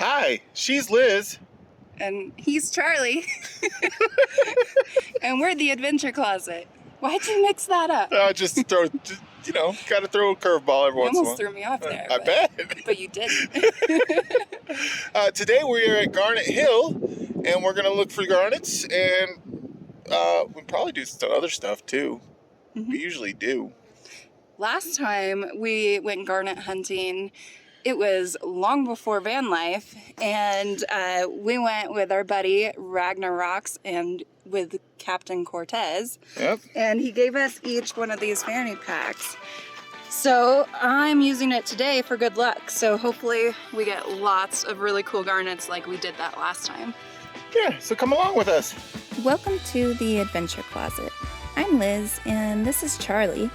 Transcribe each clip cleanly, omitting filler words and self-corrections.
Hi, she's Liz. And he's Charlie. And we're the Adventure Closet. Why'd you mix that up? Just throw, gotta throw a curveball every You once in a while. almost threw me off there. I bet. But you didn't. Today we are at Garnet Hill, and we're gonna look for garnets, and we'll probably do some other stuff too. Mm-hmm. We usually do. Last time we went garnet hunting, it was long before Vanlife, and we went with our buddy Ragnar Rocks and with Captain Cortez. Yep. And he gave us each one of these fanny packs. So I'm using it today for good luck. So hopefully we get lots of really cool garnets like we did that last time. Yeah, so come along with us. Welcome to the Adventure Closet. I'm Liz, and this is Charlie.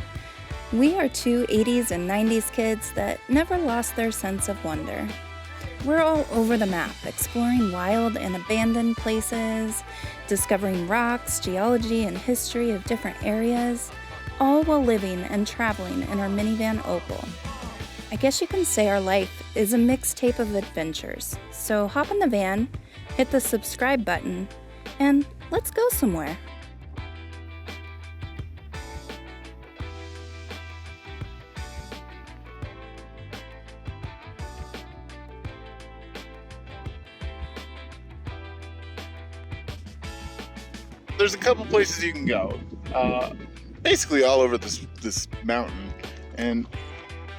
We are two 80s and 90s kids that never lost their sense of wonder. We're all over the map, exploring wild and abandoned places, discovering rocks, geology, and history of different areas, all while living and traveling in our minivan Opal. I guess you can say our life is a mixtape of adventures. So hop in the van, hit the subscribe button, and let's go somewhere. There's a couple places you can go, basically all over this mountain. And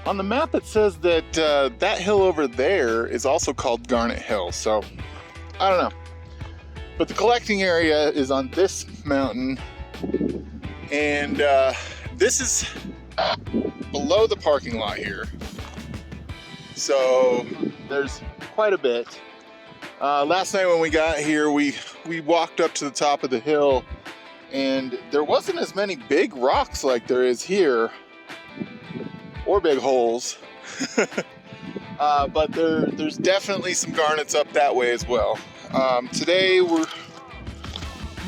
on the map it says that that hill over there is also called Garnet Hill. So I don't know, but the collecting area is on this mountain, and this is below the parking lot here. So there's quite a bit. Last night when we got here, we walked up to the top of the hill, and there wasn't as many big rocks like there is here, or big holes. But there's definitely some garnets up that way as well. Today we're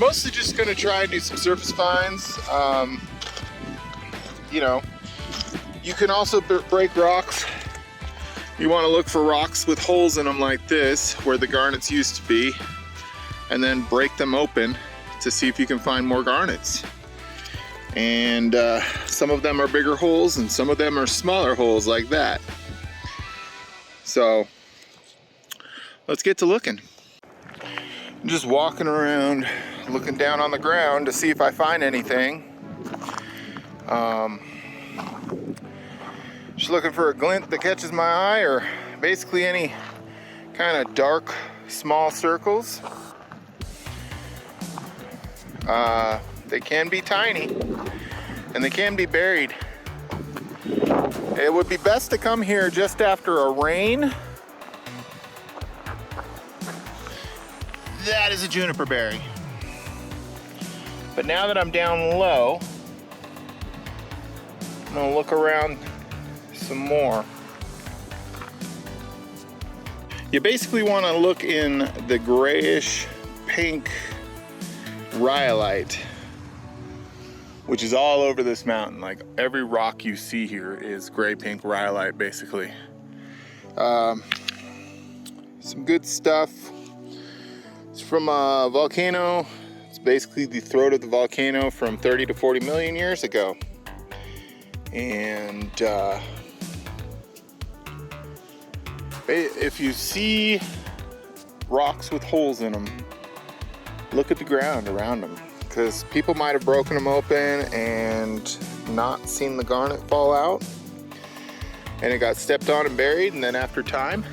mostly just gonna try and do some surface finds. You can also break rocks. You want to look for rocks with holes in them like this, where the garnets used to be, and then break them open to see if you can find more garnets. And some of them are bigger holes, and some of them are smaller holes like that. So let's get to looking. I'm just walking around, looking down on the ground to see if I find anything. Just looking for a glint that catches my eye, or basically any kind of dark, small circles. They can be tiny, and they can be buried. It would be best to come here just after a rain. That is a juniper berry. But now that I'm down low, I'm gonna look around some more. You basically want to look in the grayish pink rhyolite, which is all over this mountain. Like every rock you see here is gray pink rhyolite basically. Some good stuff. It's from a volcano. It's basically the throat of the volcano from 30 to 40 million years ago. And if you see rocks with holes in them, look at the ground around them, because people might have broken them open and not seen the garnet fall out, and it got stepped on and buried, and then after time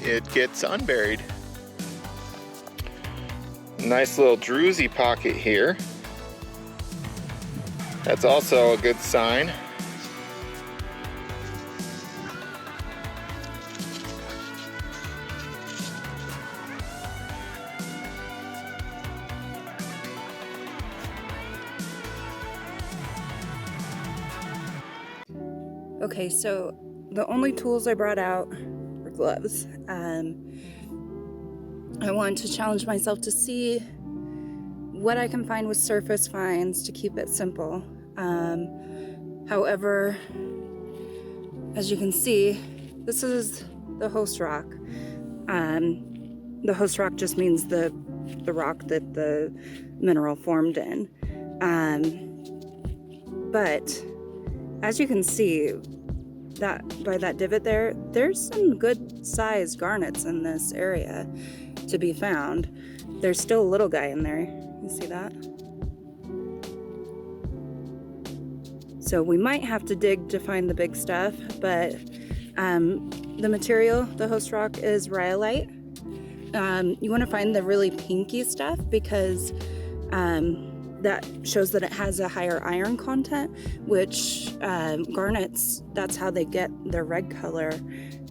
it gets unburied. Nice little druzy pocket here. That's also a good sign. Okay, so the only tools I brought out were gloves. I wanted to challenge myself to see what I can find with surface finds to keep it simple. However, as you can see, this is the host rock. The host rock just means the rock that the mineral formed in. But as you can see, that by that divot there, there's some good sized garnets in this area to be found. There's still a little guy in there. You see that? So we might have to dig to find the big stuff, but the material, the host rock, is rhyolite. You want to find the really pinky stuff because that shows that it has a higher iron content, which garnets, that's how they get their red color,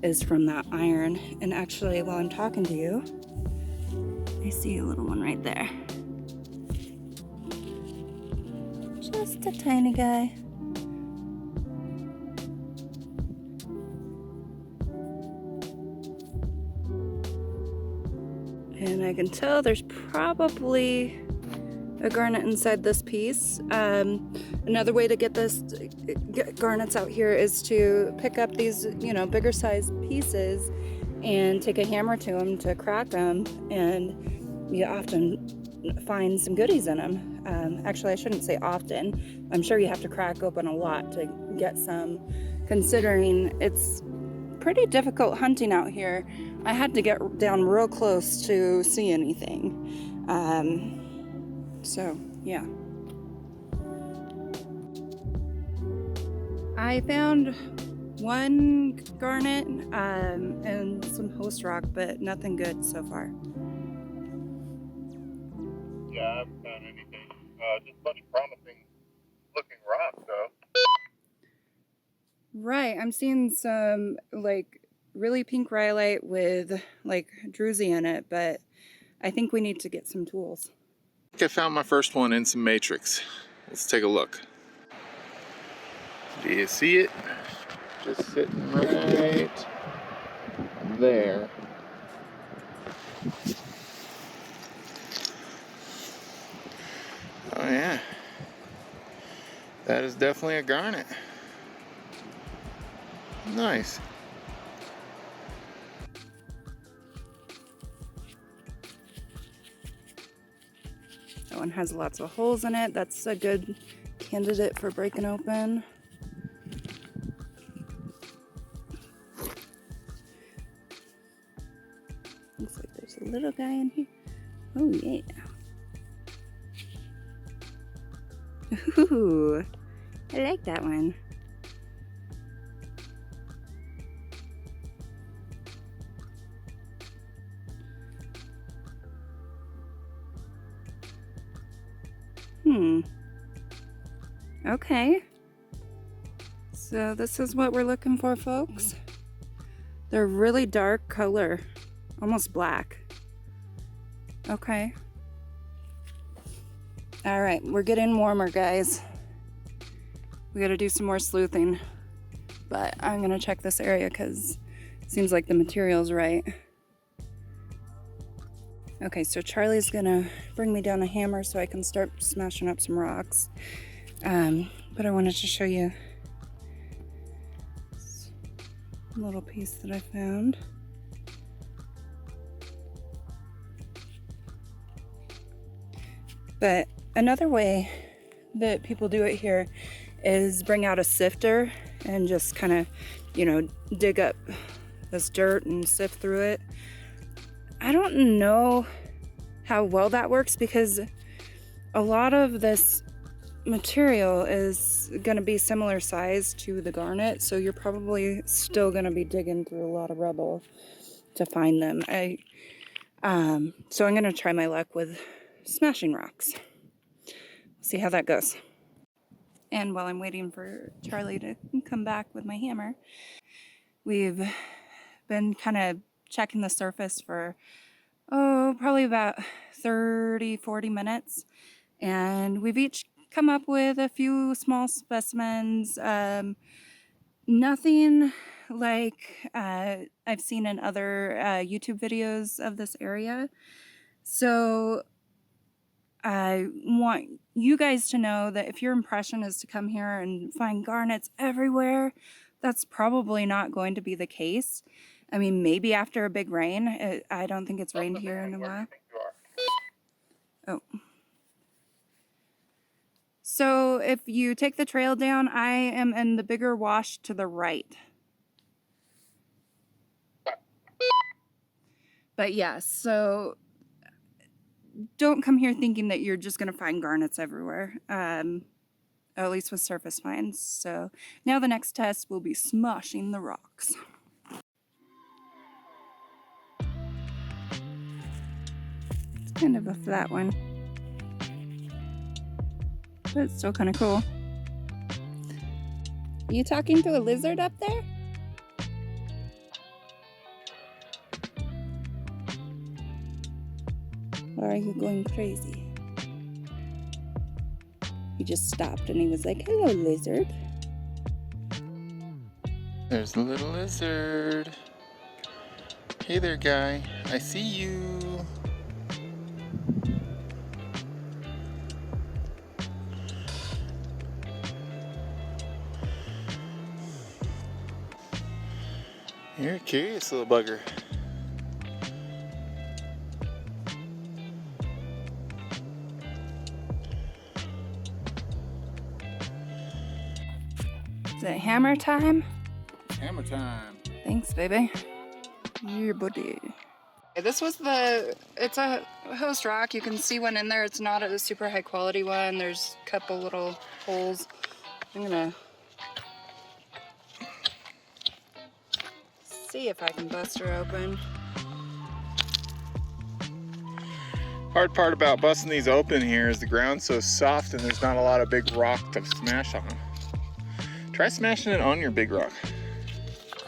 is from that iron. And actually, while I'm talking to you, I see a little one right there. Just a tiny guy. And I can tell there's probably a garnet inside this piece. Another way to get garnets out here is to pick up these, bigger sized pieces and take a hammer to them to crack them, and you often find some goodies in them. Actually, I shouldn't say often. I'm sure you have to crack open a lot to get some, considering it's pretty difficult hunting out here. I had to get down real close to see anything. So, yeah. I found one garnet and some host rock, but nothing good so far. Yeah, I haven't found anything. Just a bunch of promising looking rocks, though. Right, I'm seeing some really pink rhyolite with druzy in it, but I think we need to get some tools. I think I found my first one in some matrix. Let's take a look. Do you see it? Just sitting right there. Oh yeah, that is definitely a garnet. Nice. That one has lots of holes in it. That's a good candidate for breaking open. Looks like there's a little guy in here. Oh yeah. Ooh, I like that one. Okay. So this is what we're looking for, folks. They're really dark color, almost black. Okay. All right, we're getting warmer, guys. We gotta do some more sleuthing, but I'm gonna check this area because it seems like the material's right. Okay, so Charlie's gonna bring me down a hammer so I can start smashing up some rocks. But I wanted to show you this little piece that I found. But another way that people do it here is bring out a sifter and just kind of, dig up this dirt and sift through it. I don't know how well that works because a lot of this material is going to be similar size to the garnet, so you're probably still going to be digging through a lot of rubble to find them. So I'm going to try my luck with smashing rocks. See how that goes. And while I'm waiting for Charlie to come back with my hammer, we've been kind of checking the surface for probably about 30-40 minutes, and we've each come up with a few small specimens. Nothing like I've seen in other YouTube videos of this area. So I want you guys to know that if your impression is to come here and find garnets everywhere, that's probably not going to be the case. I mean, maybe after a big rain. I don't think it's rained here in a while. Oh. So if you take the trail down, I am in the bigger wash to the right. But yeah, so don't come here thinking that you're just going to find garnets everywhere. At least with surface finds. So now the next test will be smashing the rocks. It's kind of a flat one. But it's still kind of cool. You talking to a lizard up there? Or are you going crazy? He just stopped and he was like, hello, lizard. There's a little lizard. Hey there, guy. I see you. You're a curious little bugger. Is it hammer time? Hammer time. Thanks, baby. Your buddy. This was it's a host rock. You can see one in there. It's not a super high quality one. There's a couple little holes. I'm gonna see if I can bust her open. Hard part about busting these open here is the ground's so soft and there's not a lot of big rock to smash on. Try smashing it on your big rock.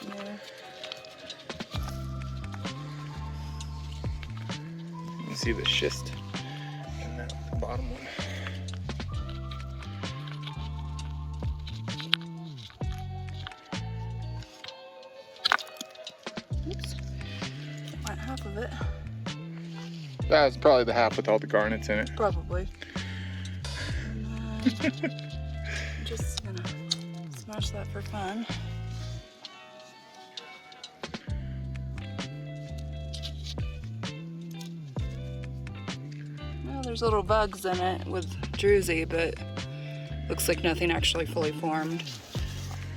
Yeah. You can see the schist in that bottom one. Oops. Went half of it. That's probably the half with all the garnets in it. Probably. I'm just gonna smash that for fun. Well, there's little bugs in it with druzy, but looks like nothing actually fully formed.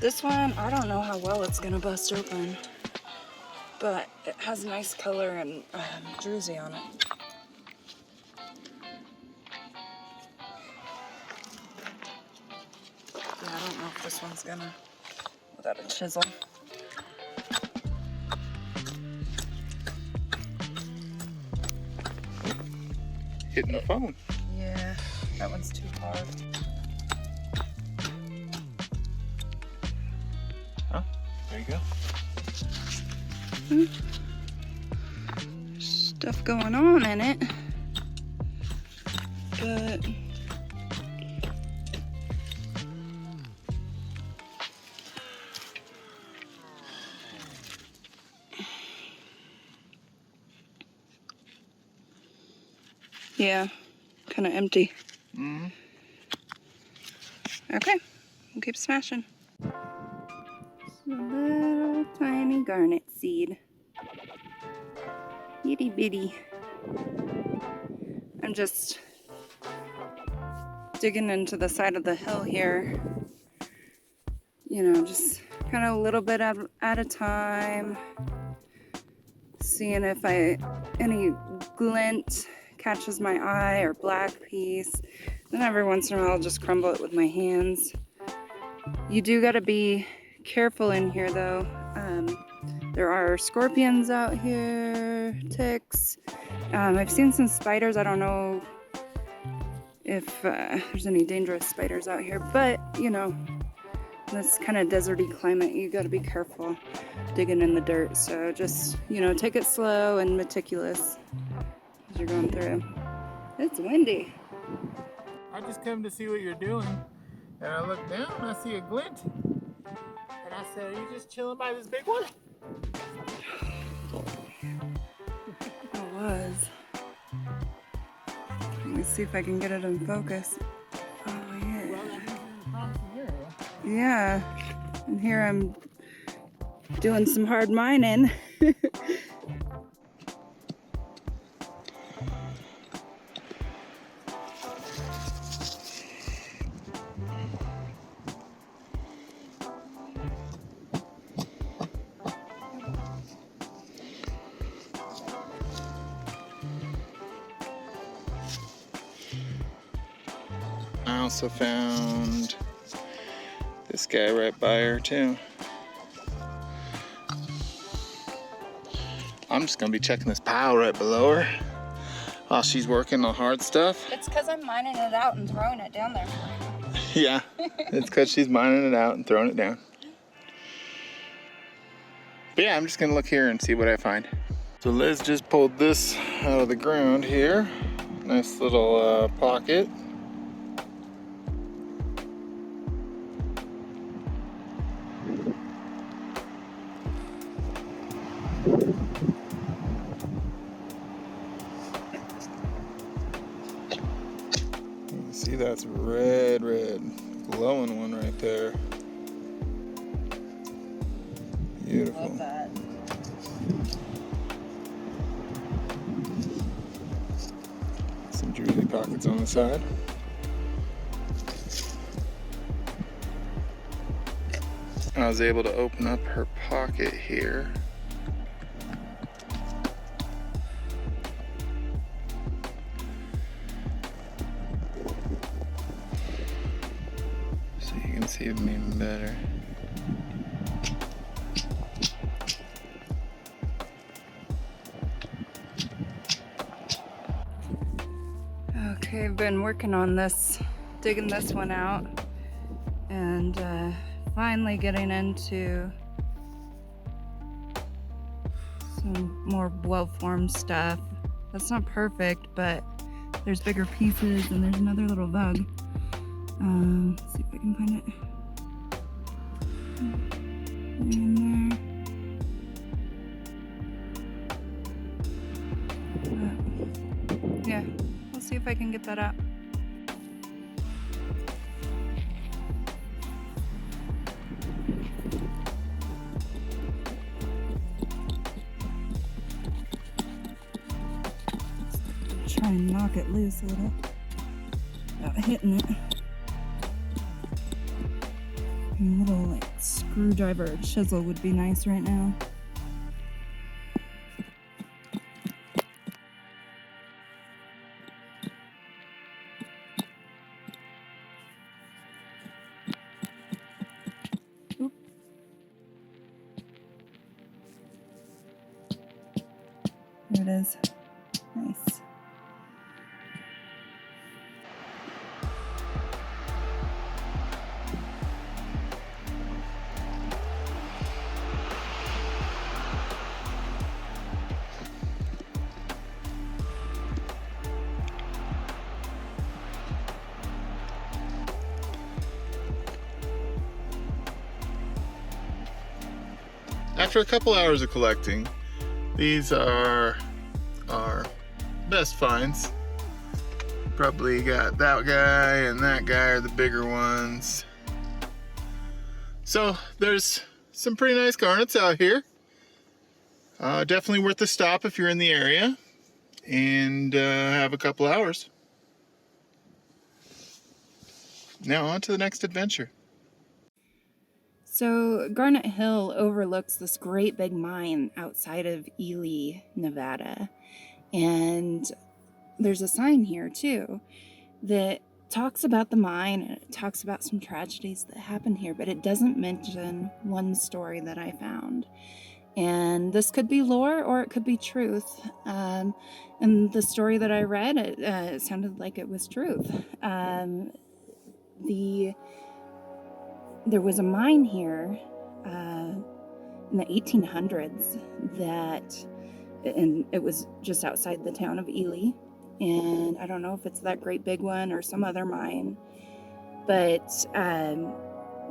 This one, I don't know how well it's gonna bust open, but it has nice color and druzy on it. Yeah, I don't know if this one's gonna, without a chisel. Hitting the phone. Yeah, that one's too hard. Huh? There you go. Stuff going on in it, but yeah, kind of empty. Mm-hmm. Okay, we'll keep smashing. It's a little tiny garnet seed. Itty bitty. I'm just digging into the side of the hill here. You know, just kind of a little bit at a time. Seeing if any glint catches my eye or black piece. Then every once in a while I'll just crumble it with my hands. You do gotta be careful in here though. There are scorpions out here, ticks. I've seen some spiders. I don't know if there's any dangerous spiders out here, but you know, this kind of deserty climate, you gotta be careful digging in the dirt. So just, you know, take it slow and meticulous as you're going through. It's windy. I just come to see what you're doing, and I look down and I see a glint. And I said, are you just chilling by this big one? It was. Let me see if I can get it in focus. Oh yeah. Yeah. And here I'm doing some hard mining. I also found this guy right by her too. I'm just gonna be checking this pile right below her while she's working the hard stuff. It's because I'm mining it out and throwing it down there. Yeah, it's because she's mining it out and throwing it down. But yeah, I'm just gonna look here and see what I find. So Liz just pulled this out of the ground here. Nice little pocket. You can see that's red, glowing one right there. Beautiful. Love that. Some jewelry pockets on the side. I was able to open up her pocket here. So you can see them even better. Okay, I've been working on this, digging this one out, and finally getting into some more well-formed stuff. That's not perfect, but there's bigger pieces, and there's another little bug. Let's see if I can find it. In there. Yeah. See if I can get that out. Try and knock it loose a little without hitting it. A little like screwdriver or chisel would be nice right now. There it is. Nice. After a couple hours of collecting, these are our best finds. Probably got that guy and that guy are the bigger ones. So there's some pretty nice garnets out here. Definitely worth the stop if you're in the area and have a couple hours. Now on to the next adventure. So Garnet Hill overlooks this great big mine outside of Ely, Nevada. And there's a sign here too that talks about the mine, and it talks about some tragedies that happened here, but it doesn't mention one story that I found. And this could be lore or it could be truth. And the story that I read, it sounded like it was truth. There was a mine here in the 1800s and it was just outside the town of Ely. And I don't know if it's that great big one or some other mine, but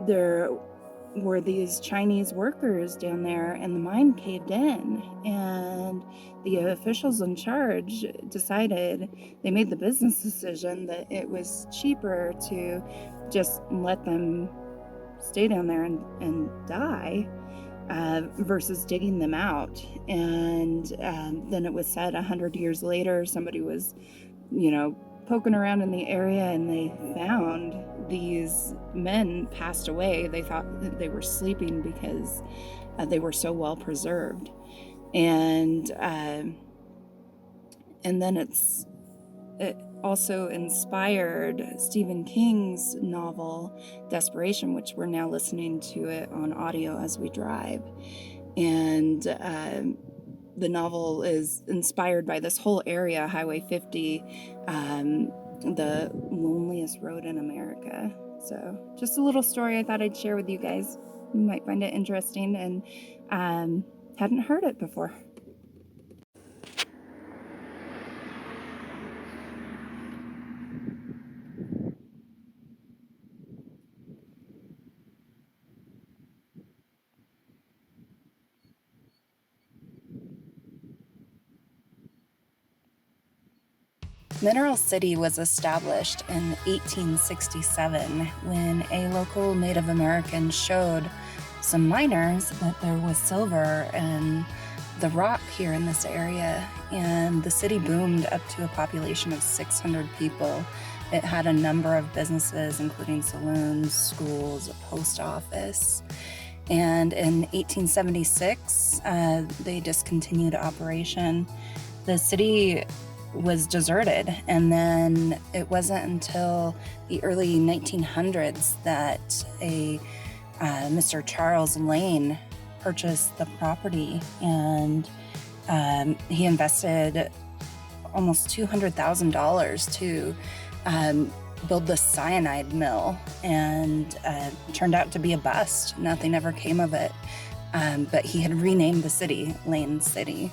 there were these Chinese workers down there and the mine caved in, and the officials in charge decided, they made the business decision that it was cheaper to just let them stay down there and die versus digging them out. And then it was said 100 years later, somebody was, poking around in the area and they found these men passed away. They thought that they were sleeping because they were so well preserved. And then also inspired Stephen King's novel Desperation, which we're now listening to it on audio as we drive. And the novel is inspired by this whole area, Highway 50, the loneliest road in America. So just a little story I thought I'd share with you guys. You might find it interesting and hadn't heard it before. Mineral City was established in 1867 when a local Native American showed some miners that there was silver in the rock here in this area, and the city boomed up to a population of 600 people. It had a number of businesses, including saloons, schools, a post office. And in 1876, they discontinued operation. The city was deserted, and then it wasn't until the early 1900s that a Mr. Charles Lane purchased the property, and he invested almost $200,000 to build the cyanide mill, and turned out to be a bust. Nothing ever came of it, but he had renamed the city Lane City.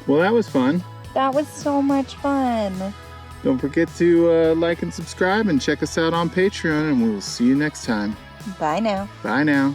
Well, that was fun. That was so much fun. Don't forget to like and subscribe and check us out on Patreon, and we'll see you next time. Bye now. Bye now.